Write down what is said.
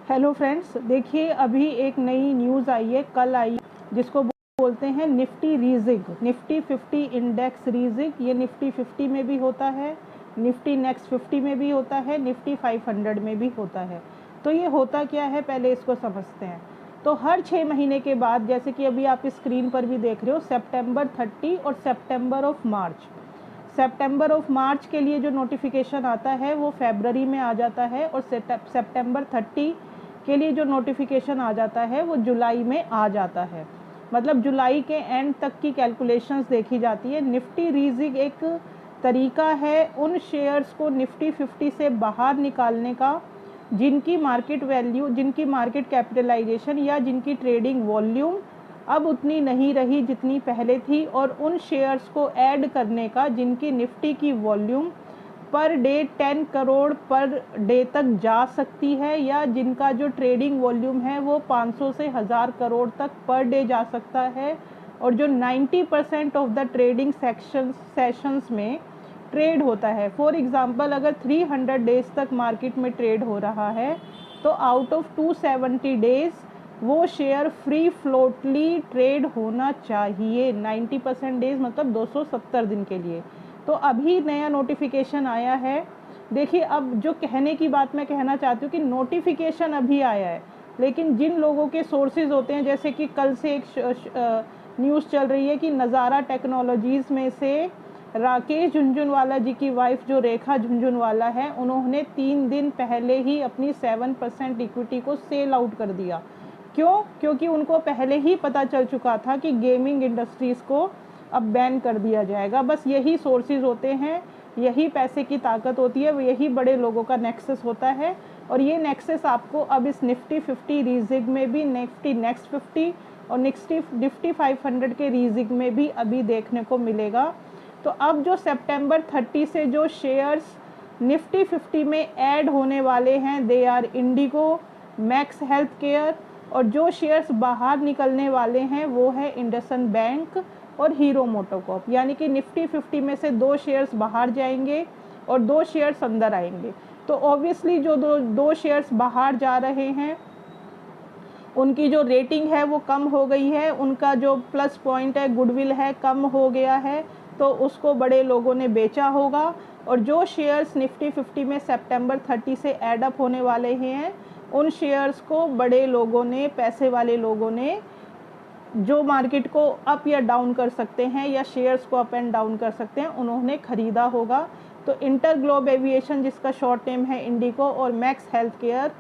Hello friends, देखिए अभी एक नई न्यूज़ आई है, कल आई, जिसको बोलते हैं निफ्टी रीजिग, निफ्टी 50 इंडेक्स रीजिग। ये निफ्टी 50 में भी होता है, निफ्टी नेक्स्ट 50 में भी होता है, निफ्टी 500 में भी होता है। तो ये होता क्या है, पहले इसको समझते हैं। तो हर 6 महीने के बाद, जैसे कि अभी आप स्क्रीन पर भी देख रहे हो, सितंबर 30 और सितंबर of March, September of March के लिए जो नोटिफिकेशन आता है वो फरवरी में आ जाता है, और सितंबर 30 के लिए जो नोटिफिकेशन आ जाता है वो जुलाई में आ जाता है। मतलब जुलाई के एंड तक की कैलकुलेशंस देखी जाती है। निफ्टी रीजिग एक तरीका है उन शेयर्स को निफ्टी 50 से बाहर निकालने का जिनकी मार्केट वैल्यू, जिनकी मार्केट कैपिटलाइजेशन या जिनकी ट्रेडिंग वॉल्यूम अब उतनी नहीं रही जितनी पहले थी, और उन शेयर्स को ऐड करने का जिनकी निफ्टी की volume per day 10 crore per day तक जा सकती है, या जिनका जो ट्रेडिंग वॉल्यूम है वो 500 से 1000 करोड़ तक पर डे जा सकता है, और जो 90% ऑफ द ट्रेडिंग सेशंस में ट्रेड होता है। फॉर एग्जांपल, अगर 300 डेज तक मार्केट में ट्रेड हो रहा है तो आउट ऑफ 270 डेज वो शेयर फ्री फ्लोटली ट्रेड होना चाहिए। 90% डेज मतलब 270 दिन के लिए। तो अभी नया नोटिफिकेशन आया है। देखिए, अब जो कहने की बात मैं कहना चाहती हूँ कि नोटिफिकेशन अभी आया है, लेकिन जिन लोगों के सोर्सेज होते हैं, जैसे कि कल से एक न्यूज़ चल रही है कि नज़ारा टेक्नोलॉजीज़ में से राकेश झुनझुनवाला जी की वाइफ जो रेखा झुनझुनवाला है, उन्होंने 3 दिन पहले ही अपनी 7% इक्विटी को सेल आउट कर दिया। क्यों? क्योंकि उनको पहले ही पता चल चुका था कि गेमिंग इंडस्ट्रीज़ को अब बैन कर दिया जाएगा। बस यही सोर्सेज होते हैं, यही पैसे की ताकत होती है, यही बड़े लोगों का नेक्सस होता है। और ये नेक्सस आपको अब इस निफ्टी 50 रीजिग में भी, निफ्टी नेक्स्ट 50 और निफ्टी 500 के रीजिग में भी अभी देखने को मिलेगा। तो अब जो सितंबर 30 से जो शेयर्स निफ्टी 50 में ऐड होने वाले हैं, they are IndiGo, Max Healthcare, और जो शेयर्स बाहर निकलने वाले हैं वो है इंडसइंड बैंक और हीरो मोटोकॉर्प। यानी कि निफ्टी 50 में से 2 शेयर्स बाहर जाएंगे और 2 शेयर्स अंदर आएंगे। तो ऑब्वियसली जो दो शेयर्स बाहर जा रहे हैं उनकी जो रेटिंग है वो कम हो गई है, उनका जो प्लस पॉइंट है, गुडविल है, कम हो गया है, तो उसको बड़े लोगों ने बेचा होगा। और जो शेयर्स निफ्टी 50 में सितंबर 30 से ऐड अप होने वाले हैं, उन शेयर्स को बड़े लोगों ने, पैसे वाले लोगों ने, जो मार्केट को अप या डाउन कर सकते हैं या शेयर्स को अप एंड डाउन कर सकते हैं, उन्होंने ख़रीदा होगा। तो इंटर ग्लोब एविएशन, जिसका शॉर्ट नेम है इंडिगो, और मैक्स हेल्थ केयर,